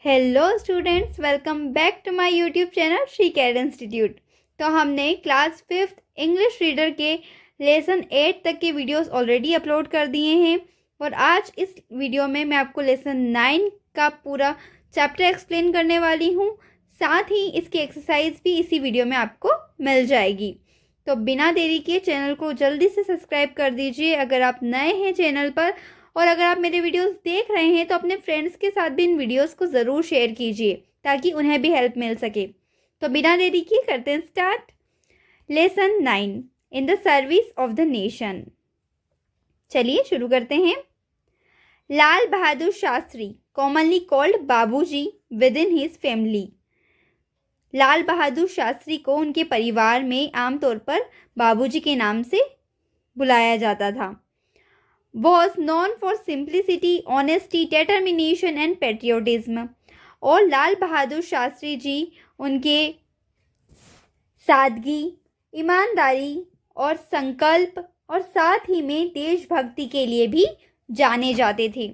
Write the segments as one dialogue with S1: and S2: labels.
S1: Hello students, welcome back to my YouTube channel Shri CAD institute. तो हमने class 5th English reader के lesson 8 तक के वीडियोस ऑलरेडी अपलोड कर दिए हैं और आज इस वीडियो में मैं आपको लेसन 9 का पूरा चैप्टर एक्सप्लेन करने वाली हूँ। साथ ही इसकी एक्सरसाइज भी इसी वीडियो में आपको मिल जाएगी। तो बिना देरी के चैनल को जल्दी से सब्सक्राइब कर दीजिए अगर आप नए हैं चैनल पर, और अगर आप मेरे वीडियोस देख रहे हैं तो अपने फ्रेंड्स के साथ भी इन वीडियोस को ज़रूर शेयर कीजिए ताकि उन्हें भी हेल्प मिल सके। तो बिना देरी के करते हैं start. Lesson 9 in the service of the nation. चलिए शुरू करते हैं। लाल बहादुर शास्त्री, कॉमनली कॉल्ड बाबूजी विद इन हिज फैमिली। लाल बहादुर शास्त्री को उनके परिवार में आमतौर पर बाबूजी के नाम से बुलाया जाता था। Was known for simplicity, honesty, determination and patriotism। और लाल बहादुर शास्त्री जी उनके सादगी, ईमानदारी और संकल्प और साथ ही में देशभक्ति के लिए भी जाने जाते थे।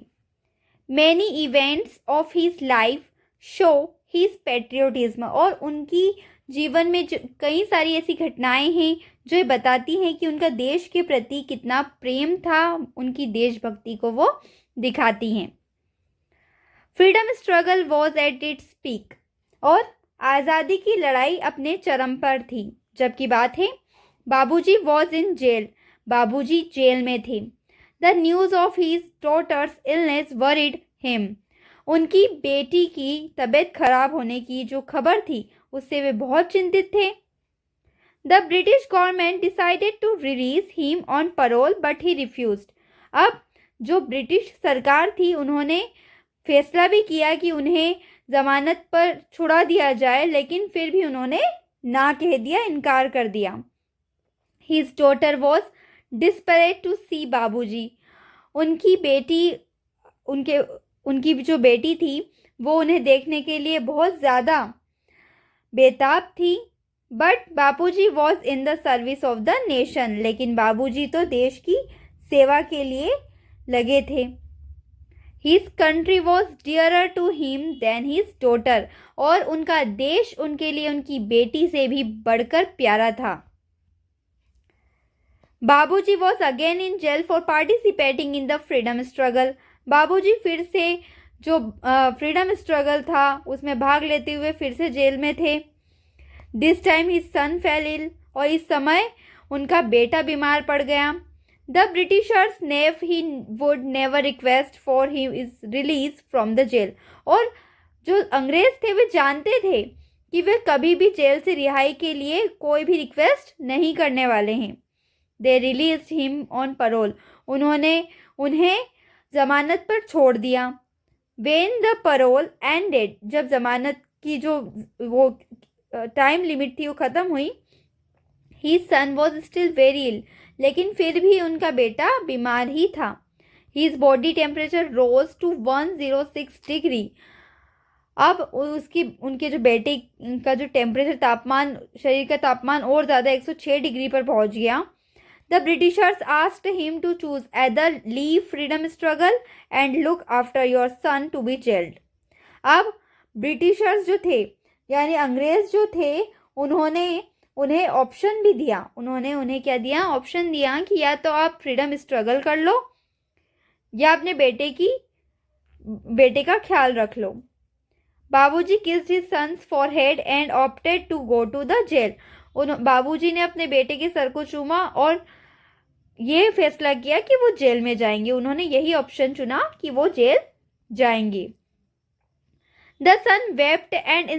S1: Many events of his life show his patriotism। और उनकी जीवन में कई सारी ऐसी घटनाएं हैं जो ये बताती हैं कि उनका देश के प्रति कितना प्रेम था, उनकी देशभक्ति को वो दिखाती हैं। Freedom struggle was at its peak. और आज़ादी की लड़ाई अपने चरम पर थी। जबकि बात है Babuji was in jail. Babuji jail में थे। The news of his daughter's illness worried him. उनकी बेटी की तबीयत खराब होने की जो खबर थी उससे वे बहुत चिंतित थे। The British government decided to release him on parole but he refused. अब जो ब्रिटिश सरकार थी उन्होंने फैसला भी किया कि उन्हें जमानत पर छुड़ा दिया जाए, लेकिन फिर भी उन्होंने ना कह दिया, इनकार कर दिया। His daughter was desperate to see Babuji. उनकी बेटी उनकी जो बेटी थी वो उन्हें देखने के लिए बहुत ज़्यादा बेताब थी। बट बाबूजी was in the service of the nation. लेकिन बाबूजी तो देश की सेवा के लिए लगे थे। His country was dearer to him than his daughter. और उनका देश उनके लिए उनकी बेटी से भी बढ़कर प्यारा था। Babuji was again in jail for participating in the freedom struggle. Babuji फिर से जो फ्रीडम स्ट्रगल था उसमें भाग लेते हुए फिर से जेल में थे। This time his son fell ill. और इस समय उनका बेटा बीमार पड़ गया। The Britishers knew he would never request for him is release from the jail. और जो अंग्रेज थे वे जानते थे कि वे कभी भी जेल से रिहाई के लिए कोई भी रिक्वेस्ट नहीं करने वाले हैं। They release him on parole. उन्होंने उन्हें जमानत पर छोड़ दिया। व्हेन द पैरोल एंडेड, जब जमानत की जो वो टाइम लिमिट थी वो ख़त्म हुई, his son was still very ill. लेकिन फिर भी उनका बेटा बीमार ही था। His body temperature rose to 106 degree. अब उनके जो बेटे का जो टेम्परेचर तापमान, शरीर का तापमान और ज़्यादा 106 डिग्री पर पहुंच गया। The Britishers asked him to choose either leave freedom struggle and look after your son to be jailed। अब ब्रिटिशर्स जो थे यानी अंग्रेज जो थे उन्होंने उन्हें ऑप्शन भी दिया। उन्होंने उन्हें क्या दिया? ऑप्शन दिया कि या तो आप फ्रीडम स्ट्रगल कर लो या अपने बेटे का ख्याल रख लो। Babuji kissed his son's forehead and opted to go to the jail. Babuji ने अपने बेटे के सर को चूमा और ये फैसला किया कि वो जेल में जाएंगे। उन्होंने यही ऑप्शन चुना कि वो जेल जाएंगे। The son wept and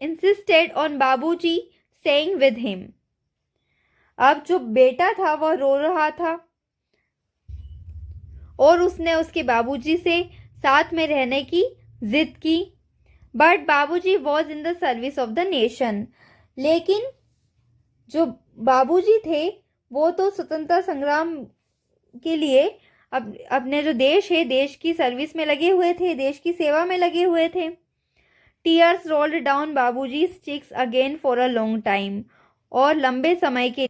S1: insisted on Babuji saying with him. अब जो बेटा था वह रो रहा था और उसने उसके बाबूजी से साथ में रहने की जिद की। बट बाबूजी was in the service of the nation. लेकिन जो बाबूजी थे वो तो स्वतंत्रता संग्राम के लिए अपने जो देश है, देश की सर्विस में लगे हुए थे, देश की सेवा में लगे हुए थे। Tears rolled down Babuji's cheeks again for a long time. और लंबे समय के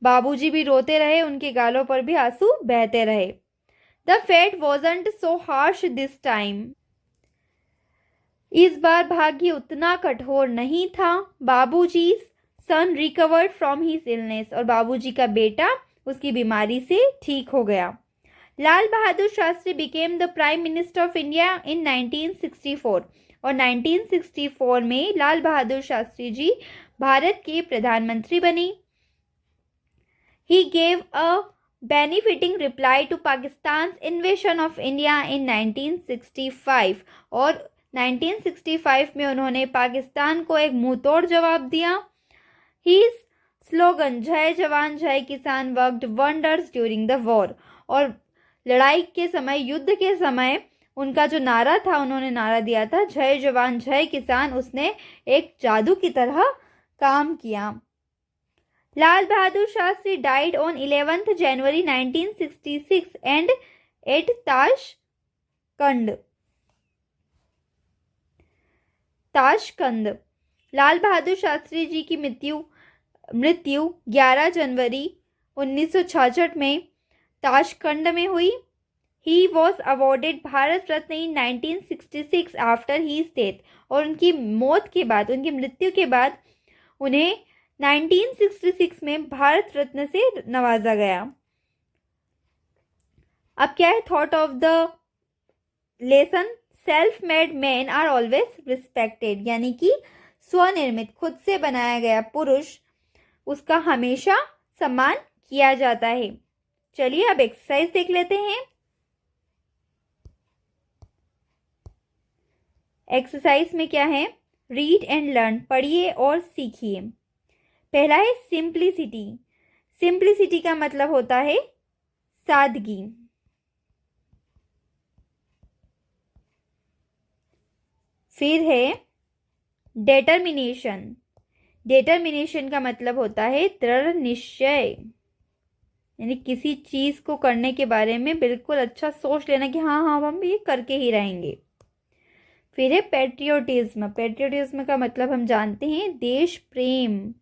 S1: बाबूजी भी रोते रहे, उनके गालों पर भी आंसू बहते रहे। The fate wasn't so harsh this time. इस बार भाग्य उतना कठोर नहीं था। Babuji son recovered from his illness, और बाबूजी का बेटा उसकी बीमारी से ठीक हो गया। Lal Bahadur Shastri became the prime minister of India in 1964, और 1964 में लाल बहादुर शास्त्री जी भारत के प्रधानमंत्री बने। He gave a benefiting reply to Pakistan's invasion of India in 1965, और 1965 में उन्होंने पाकिस्तान को एक मुंहतोड़ जवाब दिया। His slogan जय जवान जय किसान worked wonders during the war, और लड़ाई के समय, युद्ध के समय उनका जो नारा था, उन्होंने नारा दिया था जय जवान जय किसान, उसने एक जादू की तरह काम किया। Lal Bahadur Shastri died on 11th January 1966 and at Tashkent. Lal Bahadur Shastri ji की मृत्यु 11 जनवरी 1966 में ताशकंद में हुई। He was awarded Bharat Ratna in 1966 after his death, और उनकी मौत के बाद, उनकी मृत्यु के बाद उन्हें 1966 में भारत रत्न से नवाजा गया। अब क्या है thought of the lesson? Self made man are always respected, यानी कि स्वनिर्मित, खुद से बनाया गया पुरुष, उसका हमेशा सम्मान किया जाता है। चलिए अब एक्सरसाइज देख लेते हैं। एक्सरसाइज में क्या है? रीड एंड लर्न, पढ़िए और सीखिए। पहला है सिंप्लिसिटी। सिंप्लिसिटी का मतलब होता है सादगी। फिर है डेटर्मिनेशन। डेटर्मिनेशन का मतलब होता है दृढ़ निश्चय, यानी किसी चीज को करने के बारे में बिल्कुल अच्छा सोच लेना कि हाँ हाँ हम ये करके ही रहेंगे। फिर है पैट्रियोटिज्म। पैट्रियोटिज्म का मतलब हम जानते हैं देश प्रेम।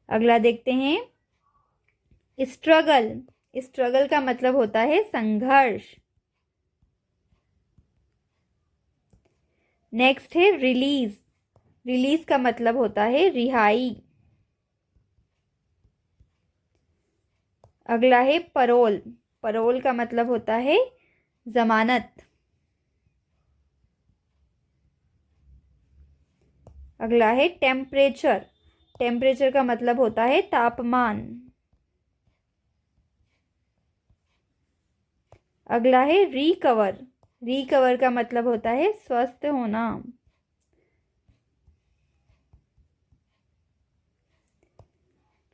S1: अगला देखते हैं स्ट्रगल। स्ट्रगल का मतलब होता है संघर्ष। नेक्स्ट है रिलीज। रिलीज का मतलब होता है रिहाई। अगला है परोल। परोल का मतलब होता है जमानत। अगला है टेम्परेचर। टेम्परेचर का मतलब होता है तापमान। अगला है रिकवर। रिकवर का मतलब होता है स्वस्थ होना।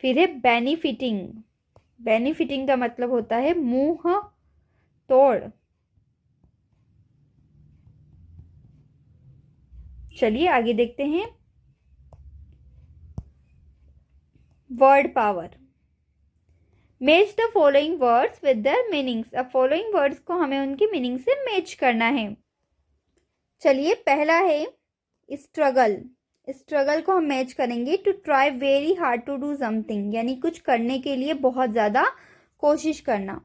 S1: फिर है बेनिफिटिंग। बेनिफिटिंग का मतलब होता है मुंह तोड़। चलिए आगे देखते हैं। Word power. Match the following words with their meanings. अब फॉलोइंग वर्ड्स को हमें उनके मीनिंग से मैच करना है। चलिए पहला है स्ट्रगल। स्ट्रगल को हम मैच करेंगे to try very hard to do something, यानी कुछ करने के लिए बहुत ज्यादा कोशिश करना।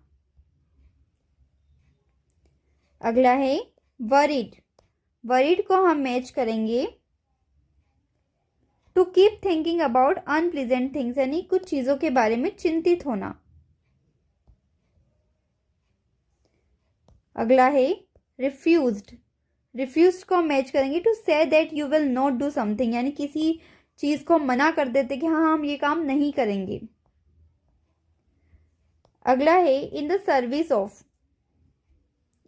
S1: अगला है वरीड। वरीड को हम मैच करेंगे to keep thinking about unpleasant things, यानी कुछ चीजों के बारे में चिंतित होना। अगला है रिफ्यूज्ड। रिफ्यूज्ड को हम मैच करेंगे to say that you will not do something, यानी किसी चीज को मना कर देते कि हाँ हम ये काम नहीं करेंगे। अगला है in the service of.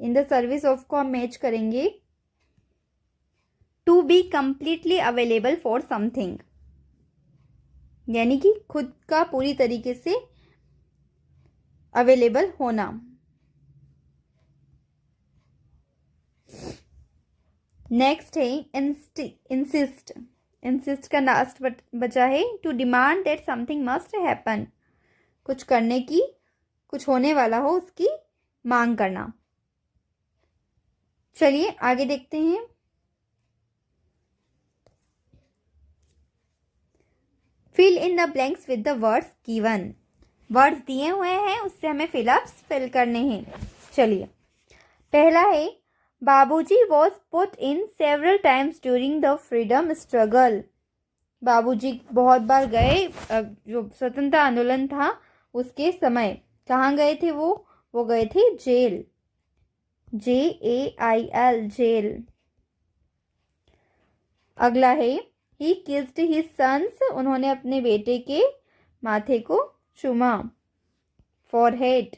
S1: In the service of को हम मैच करेंगे to be completely available for something, यानी कि खुद का पूरी तरीके से अवेलेबल होना। नेक्स्ट है इंसिस्ट। इंसिस्ट का लास्ट बचा है to demand that something must happen, कुछ करने की, कुछ होने वाला हो उसकी मांग करना। चलिए आगे देखते हैं। Fill in the blanks with the words given. Words दिए हुए हैं, उससे हमें फिल करने हैं। चलिए पहला है Babuji was put in several times during the freedom struggle. बाबूजी बहुत बार गए, जो स्वतंत्रता आंदोलन था उसके समय कहाँ गए थे वो गए थे जेल, JAIL, जेल। अगला है ही किस्ड हिज सन्स, उन्होंने अपने बेटे के माथे को चूमा, फॉरहेड।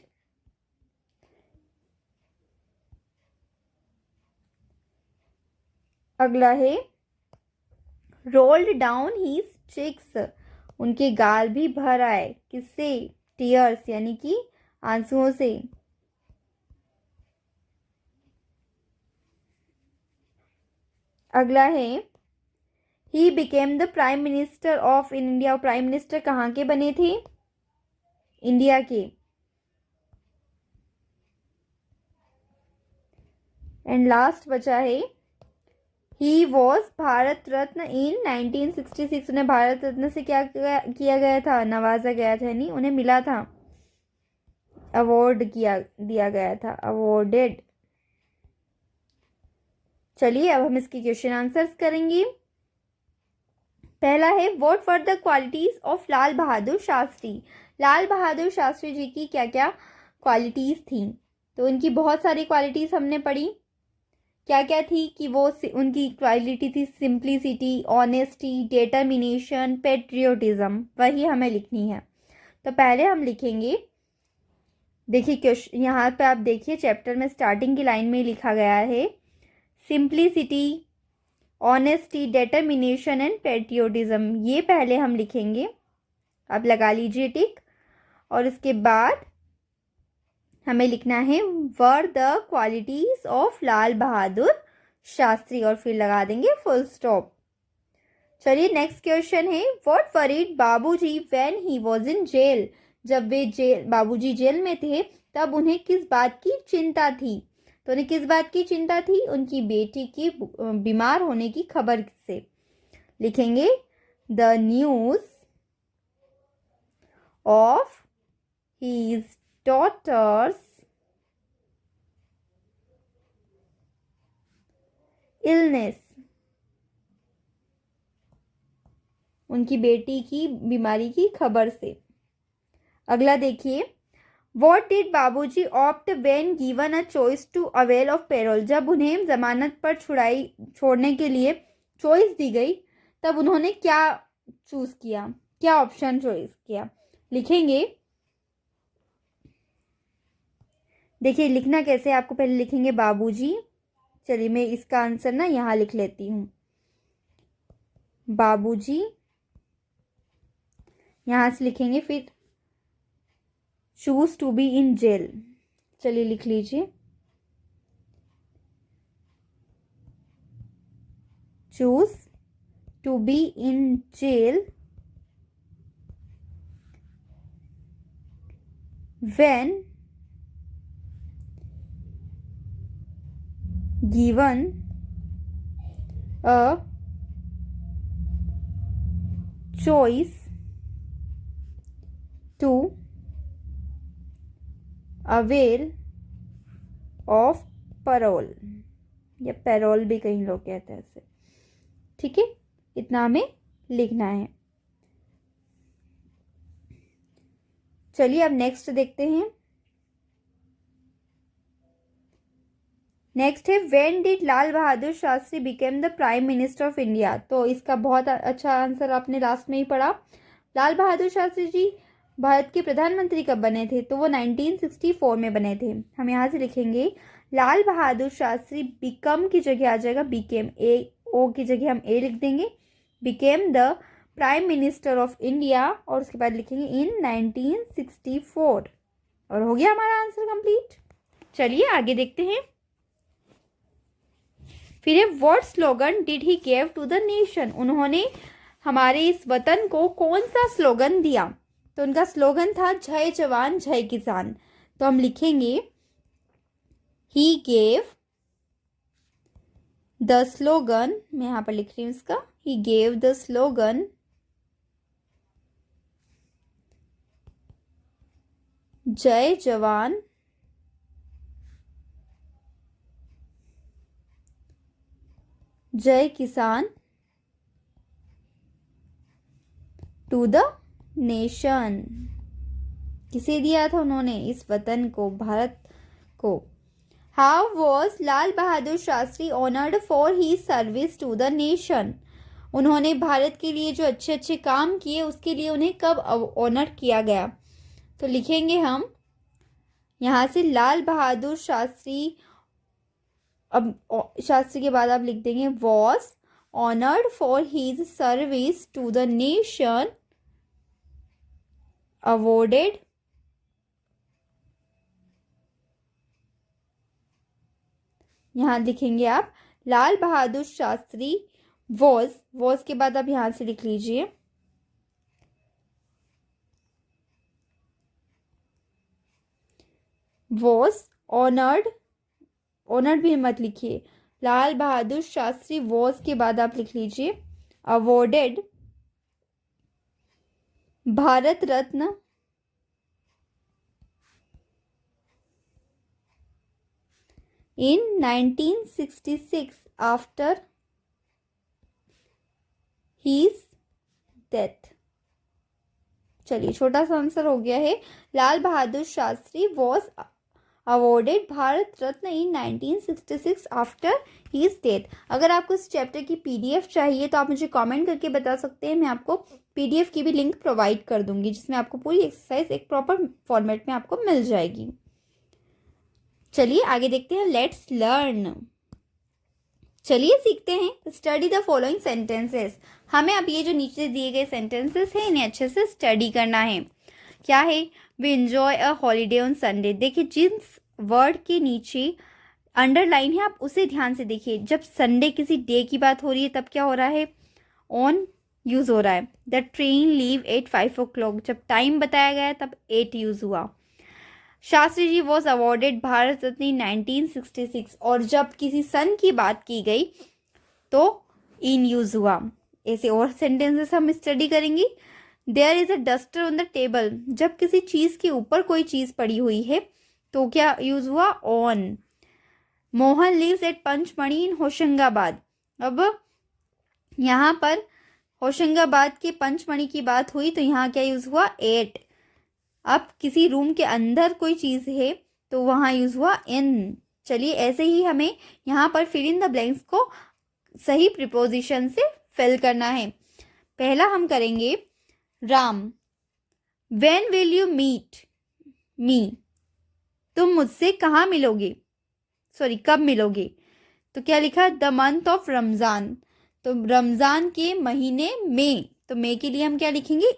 S1: अगला है रोल्ड डाउन हीज चिक्स, उनके गाल भी भर आए, किससे? टीयर्स, यानी कि आंसुओं से। अगला है he became the prime minister of India, prime minister कहाँ के बने थे? इंडिया के। एंड लास्ट बचा है he was Bharat Ratna in 1966, उन्हें भारत रत्न से क्या किया गया था? नवाजा गया था, नहीं उन्हें मिला था, अवार्ड दिया गया था, अवॉर्डेड। चलिए अब हम इसके क्वेश्चन आंसर्स करेंगे। पहला है what were the qualities of Lal Bahadur Shastri. Lal Bahadur Shastri ji की क्या क्या क्वालिटीज थी? तो इनकी बहुत सारी क्वालिटीज हमने पढ़ी। क्या क्या थी कि वो उनकी क्वालिटी थी सिंप्लिसिटी, ऑनेस्टी, डिटर्मिनेशन, पेट्रियोटिज्म, वही हमें लिखनी है। तो पहले हम लिखेंगे, देखिए क्वेश्चन यहाँ पे आप देखिए चैप्टर में स्टार्टिंग की लाइन में लिखा गया है simplicity, honesty, determination and patriotism, ये पहले हम लिखेंगे। आप लगा लीजिए टिक। और इसके बाद हमें लिखना है were the qualities of Lal Bahadur Shastri, और फिर लगा देंगे फुल स्टॉप। चलिए नेक्स्ट क्वेश्चन है what worried Babuji when he was in jail. जब वे बाबूजी जेल में थे तब उन्हें किस बात की चिंता थी? तो उन्हें किस बात की चिंता थी? उनकी बेटी की बीमार होने की खबर से। लिखेंगे the news of his daughter's illness, उनकी बेटी की बीमारी की खबर से। अगला देखिए what did Babuji opt when given a choice to avail of parole. जब उन्हें जमानत पर छोड़ने के लिए चॉइस दी गई तब उन्होंने क्या चूज किया, क्या ऑप्शन चॉइस किया? लिखेंगे, देखिए लिखना कैसे, आपको पहले लिखेंगे बाबूजी। चलिए मैं इसका आंसर ना यहाँ लिख लेती हूँ, बाबूजी यहाँ से लिखेंगे, फिर choose to be in jail. चलिए लिख लीजिए, choose to be in jail when given a choice to avail of parole, या पैरोल भी कई लोग कहते हैं इसे। ठीक है, इतना हमें लिखना है। चलिए अब नेक्स्ट देखते हैं। नेक्स्ट है when did Lal Bahadur Shastri became the prime minister of India. तो इसका बहुत अच्छा आंसर आपने लास्ट में ही पढ़ा। लाल बहादुर शास्त्री जी भारत के प्रधानमंत्री कब बने थे? तो वो 1964 में बने थे। हम यहाँ से लिखेंगे लाल बहादुर शास्त्री बिकम की जगह आ जाएगा बिकेम, ओ की जगह हम ए लिख देंगे, became the prime minister of India, और उसके बाद लिखेंगे इन 1964, और हो गया हमारा आंसर कंप्लीट। चलिए आगे देखते हैं। फिर what slogan did he give to the nation. उन्होंने हमारे इस वतन को कौन सा स्लोगन दिया? तो उनका स्लोगन था जय जवान जय किसान। तो हम लिखेंगे ही गेव द स्लोगन, मैं यहां पर लिख रही हूं इसका, ही गेव द स्लोगन जय जवान जय किसान टू द नेशन। किसे दिया था उन्होंने? इस वतन को, भारत को। How was Lal Bahadur Shastri honoured for he service to the nation? उन्होंने भारत के लिए जो अच्छे अच्छे काम किए उसके लिए उन्हें कब ऑनर किया गया? तो लिखेंगे हम यहाँ से लाल बहादुर शास्त्री, अब शास्त्री के बाद आप लिख देंगे was honoured for his service to the nation, awarded यहाँ लिखेंगे आप लाल बहादुर शास्त्री वॉज के बाद आप यहां से लिख लीजिए वॉज ऑनर्ड भी मत लिखिए। लाल बहादुर शास्त्री वॉज के बाद आप लिख लीजिए awarded Bharat Ratna in 1966 after his death। चलिए, छोटा सा आंसर हो गया है। Lal Bahadur Shastri was awarded Bharat Ratna in 1966 after his death. अगर आपको इस चैप्टर की पीडीएफ चाहिए तो आप मुझे कमेंट करके बता सकते हैं, मैं आपको पीडीएफ की भी लिंक प्रोवाइड कर दूंगी, जिसमें आपको पूरी एक्सरसाइज एक प्रॉपर फॉर्मेट में आपको मिल जाएगी। चलिए आगे देखते हैं, लेट्स लर्न। चलिए सीखते हैं। Study the following sentences. हमें अब ये जो नीचे दिए गए सेंटेंसेस हैं इन्हें अच्छे से स्टडी करना है। क्या है? We enjoy a holiday on Sunday. देखिए, जिस वर्ड के नीचे अंडरलाइन है आप उसे ध्यान से देखिए। जब संडे किसी डे की बात हो रही है तब क्या हो रहा है? ऑन यूज हो रहा है। The train leave at 5 o'clock, जब टाइम बताया गया तब 8 यूज हुआ। शास्त्री जी वॉज अवॉर्डेड भारत रत्न 1966, और जब किसी सन की बात की गई तो इन यूज हुआ। ऐसे और सेंटेंसेस हम स्टडी करेंगे। There is a duster on the table, जब किसी चीज के ऊपर कोई चीज पड़ी हुई है तो क्या यूज हुआ? On. Mohan lives at Pachmarhi in Hoshangabad, अब यहाँ पर होशंगाबाद के पंचमढ़ी की बात हुई तो यहाँ क्या यूज हुआ? एट। अब किसी रूम के अंदर कोई चीज है तो वहां यूज हुआ इन। चलिए, ऐसे ही हमें यहाँ पर फिल इन द ब्लैंक्स को सही प्रिपोजिशन से फिल करना है। पहला हम करेंगे Ram. When will you meet me, तुम मुझसे कहाँ मिलोगे, कब मिलोगे? तो क्या लिखा? द मंथ ऑफ रमजान, तो रमजान के महीने में, तो मे के लिए हम क्या लिखेंगे?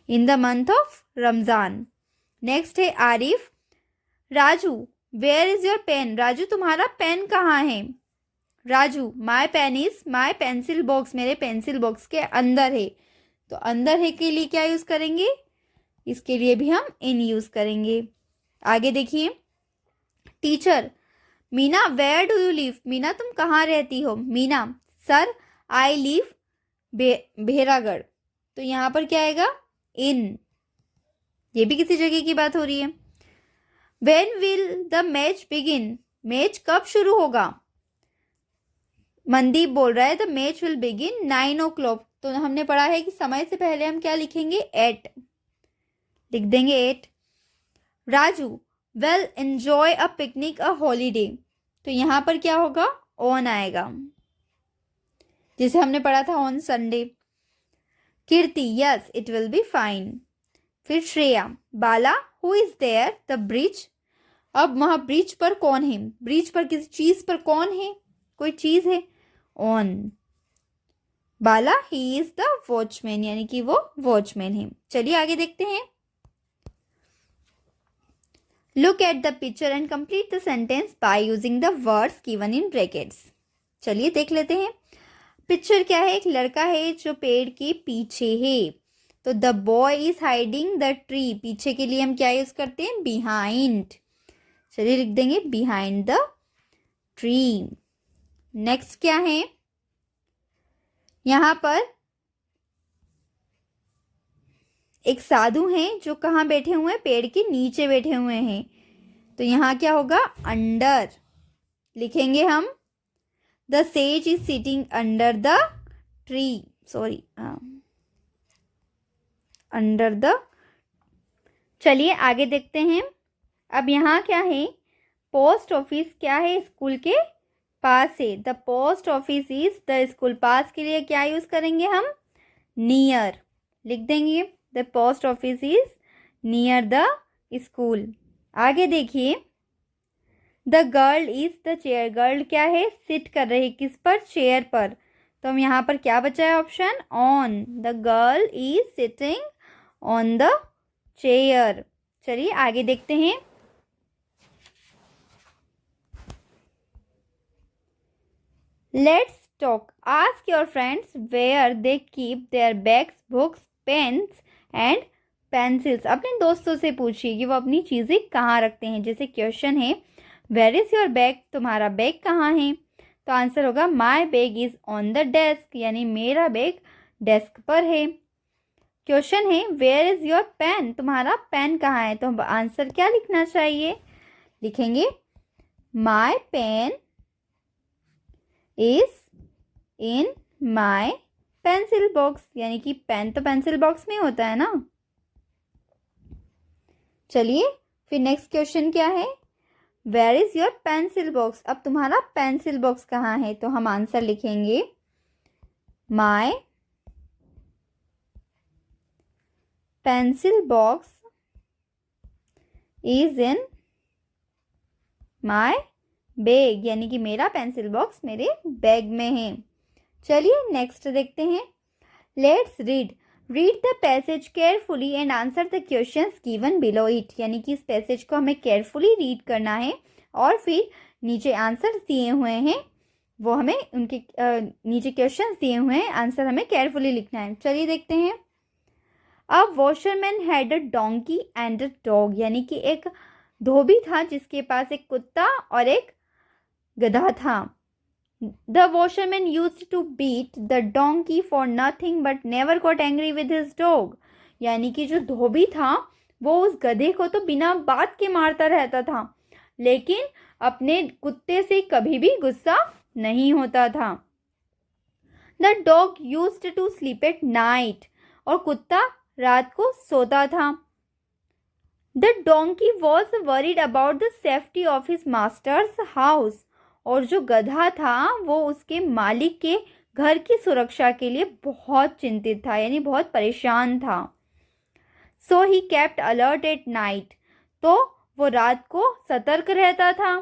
S1: In the month of Ramzan. Next है Arif. Raju, where is your pen, Raju तुम्हारा पेन कहाँ है? Raju, my pen is my pencil box, मेरे पेंसिल बॉक्स के अंदर है। तो अंदर है के लिए क्या यूज करेंगे? इसके लिए भी हम इन यूज करेंगे। आगे देखिए, teacher. Meena, where do you live, Meena तुम कहाँ रहती हो? Meena, sir I live Bheragarh, तो यहाँ पर क्या आएगा? इन। ये भी किसी जगह की बात हो रही है। When will the match begin, match कब शुरू होगा? मनदीप बोल रहा है the match will begin 9 o'clock, तो हमने पढ़ा है कि समय से पहले हम क्या लिखेंगे? 8, लिख देंगे 8। Raju, well enjoy a picnic a holiday, तो यहाँ पर क्या होगा? ऑन आएगा, जिसे हमने पढ़ा था on Sunday. Kirti, yes it will be fine. फिर Shreya, Bala, who is there the bridge, अब वहां ब्रिज पर कौन है? ब्रिज पर किसी चीज पर कौन है? कोई चीज है, on. Bala, he is the watchman, यानी कि वो वॉचमैन है। चलिए आगे देखते हैं। Look at the picture and complete the sentence by using the words given in brackets. चलिए देख लेते हैं। पिक्चर क्या है? एक लड़का है जो पेड़ के पीछे है, तो the boy is hiding the tree, पीछे के लिए हम क्या यूज करते हैं? बिहाइंड। चलिए लिख देंगे बिहाइंड द ट्री। नेक्स्ट क्या है? यहां पर एक साधु हैं जो कहाँ बैठे हुए हैं? पेड़ के नीचे बैठे हुए हैं, तो यहाँ क्या होगा, अंडर लिखेंगे हम। The sage is sitting under the tree, sorry under the. चलिए आगे देखते हैं। अब यहाँ क्या है, पोस्ट ऑफिस क्या है, स्कूल के पास है। The post office is, the school पास के लिए क्या यूज करेंगे हम, नियर लिख देंगे। The post office is near the school. आगे देखिए, the girl is the chair, girl क्या है, सिट कर रही, किस पर, चेयर पर। तो हम यहाँ पर क्या बचा है option, on. The girl is sitting on the chair. चलिए आगे देखते हैं। Let's talk, ask your friends where they keep their bags, books, pens and pencils. अपने दोस्तों से पूछिए कि वो अपनी चीज़ें कहाँ रखते हैं। जैसे क्वेश्चन है, वेयर इज़ योर बैग, तुम्हारा बैग कहाँ है, तो आंसर होगा my bag is on the desk, यानी मेरा बैग डेस्क पर है। क्वेश्चन है, वेयर इज़ योर पेन, तुम्हारा पेन कहाँ है, तो आंसर क्या लिखना चाहिए, लिखेंगे my pen is in my pencil box, यानी कि पेन तो पेंसिल बॉक्स में होता है ना। चलिए फिर नेक्स्ट क्वेश्चन क्या है, where is your pencil box, अब तुम्हारा पेंसिल बॉक्स कहाँ है, तो हम आंसर लिखेंगे माई pencil box is in my bag, यानी कि मेरा पेंसिल बॉक्स मेरे बैग में है। चलिए नेक्स्ट देखते हैं। Let's read, read the passage carefully and answer the questions given below it, यानी कि इस पैसेज को हमें केयरफुली रीड करना है और फिर नीचे आंसर दिए हुए हैं वो हमें उनके नीचे क्वेश्चंस दिए हुए हैं, आंसर हमें केयरफुली लिखना है। चलिए देखते हैं। A washerman had a donkey and a dog, यानी कि एक धोबी था जिसके पास एक कुत्ता और एक गधा था। The washerman used to beat the donkey for nothing but never got angry with his dog, यानी कि जो धोबी था वो उस गधे को तो बिना बात के मारता रहता था, लेकिन अपने कुत्ते से कभी भी गुस्सा नहीं होता था। The dog used to sleep at night, और कुत्ता रात को सोता था। The donkey was worried about the safety of his master's house, और जो गधा था वो उसके मालिक के घर की सुरक्षा के लिए बहुत चिंतित था, यानी बहुत परेशान था। So he kept alert at night, तो वो रात को सतर्क रहता था।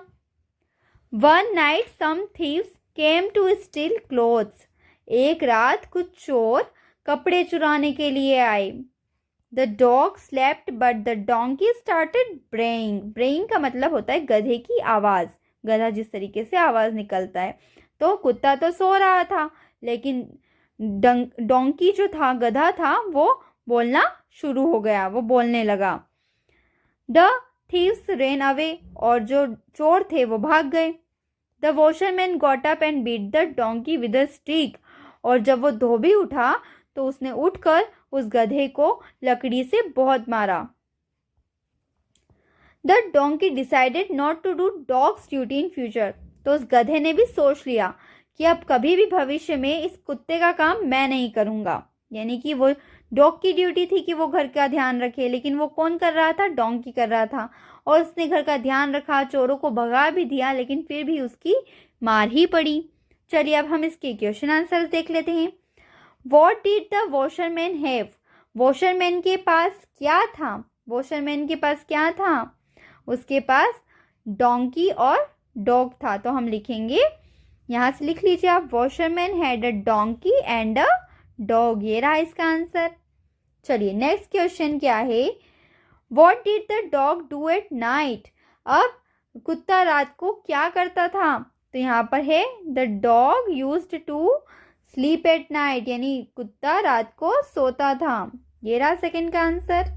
S1: One night some thieves came to steal clothes, एक रात कुछ चोर कपड़े चुराने के लिए आए। The dog slept but the donkey started braying, braying का मतलब होता है गधे की आवाज़, गधा जिस तरीके से आवाज़ निकलता है। तो कुत्ता तो सो रहा था, लेकिन डोंकी जो था, गधा था, वो बोलना शुरू हो गया, वो बोलने लगा। द थीव्स रेन अवे, और जो चोर थे वो भाग गए। The washerman got up and beat the donkey with a stick, और जब वो धोबी उठा तो उसने उठकर उस गधे को लकड़ी से बहुत मारा। The donkey decided not to do dog's duty in future, तो उस गधे ने भी सोच लिया कि अब कभी भी भविष्य में इस कुत्ते का काम मैं नहीं करूँगा, यानी कि वो डॉग की ड्यूटी थी कि वो घर का ध्यान रखे, लेकिन वो कौन कर रहा था, डोंकी कर रहा था, और उसने घर का ध्यान रखा, चोरों को भगा भी दिया, लेकिन फिर भी उसकी मार ही पड़ी। चलिए अब हम इसके क्वेश्चन आंसर्स देख लेते हैं। What did the washerman have, washerman के पास क्या था, वॉशरमैन के पास क्या था, उसके पास डोंकी और डॉग था। तो हम लिखेंगे, यहाँ से लिख लीजिए आप, washerman had a donkey and a dog, ये रहा इसका आंसर। चलिए नेक्स्ट क्वेश्चन क्या है, what did the dog do at night, अब कुत्ता रात को क्या करता था, तो यहाँ पर है the dog used to sleep at night, यानी कुत्ता रात को सोता था, ये रहा सेकंड का आंसर।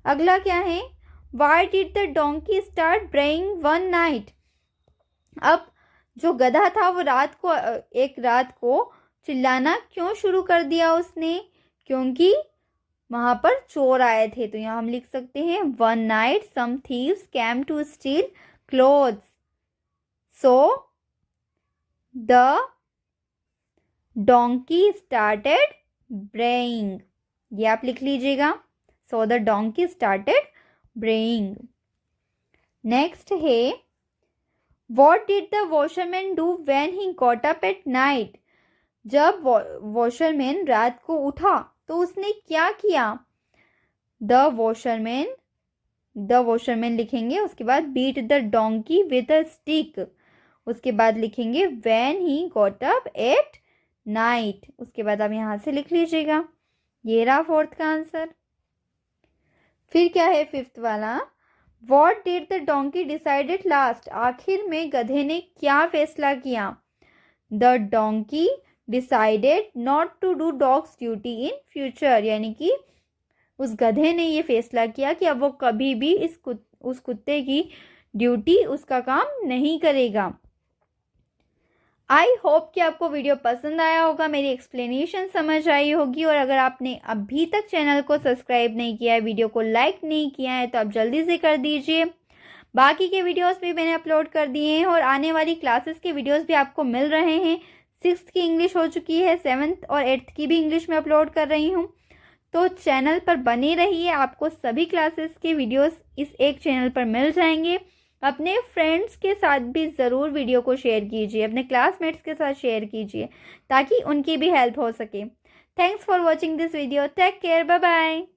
S1: अगला क्या है, why did the donkey start braying one night, अब जो गधा था वो एक रात को चिल्लाना क्यों शुरू कर दिया उसने, क्योंकि वहाँ पर चोर आए थे, तो यहाँ हम लिख सकते हैं one night some thieves came to steal clothes, so the donkey started braying. ये आप लिख लीजिएगा, so the donkey started braying. Next है what did the washerman do when he got up at night. जब वॉशरमैन रात को उठा तो उसने क्या किया। द वॉशरमैन लिखेंगे, उसके बाद beat the donkey with a stick, उसके बाद लिखेंगे when he got up at night, उसके बाद आप यहाँ से लिख लीजिएगा। ये रहा फोर्थ का आंसर। फिर क्या है फिफ्थ वाला, what did the donkey decided last. आखिर में गधे ने क्या फैसला किया। The donkey decided not to do dog's duty in future, यानी कि उस गधे ने ये फैसला किया कि अब वो कभी भी उस कुत्ते की ड्यूटी, उसका काम नहीं करेगा। आई होप कि आपको वीडियो पसंद आया होगा, मेरी एक्सप्लेनेशन समझ आई होगी। और अगर आपने अभी तक चैनल को सब्सक्राइब नहीं किया है, वीडियो को लाइक नहीं किया है, तो आप जल्दी से कर दीजिए। बाकी के वीडियोस भी मैंने अपलोड कर दिए हैं और आने वाली क्लासेस के वीडियोस भी आपको मिल रहे हैं। 6th की इंग्लिश हो चुकी है, 7th और 8th की भी इंग्लिश में अपलोड कर रही हूँ, तो चैनल पर बने रहिए। आपको सभी क्लासेस के वीडियोस इस एक चैनल पर मिल जाएंगे। अपने फ्रेंड्स के साथ भी ज़रूर वीडियो को शेयर कीजिए, अपने क्लासमेट्स के साथ शेयर कीजिए ताकि उनकी भी हेल्प हो सके। Thanks for watching this video, take care, bye bye.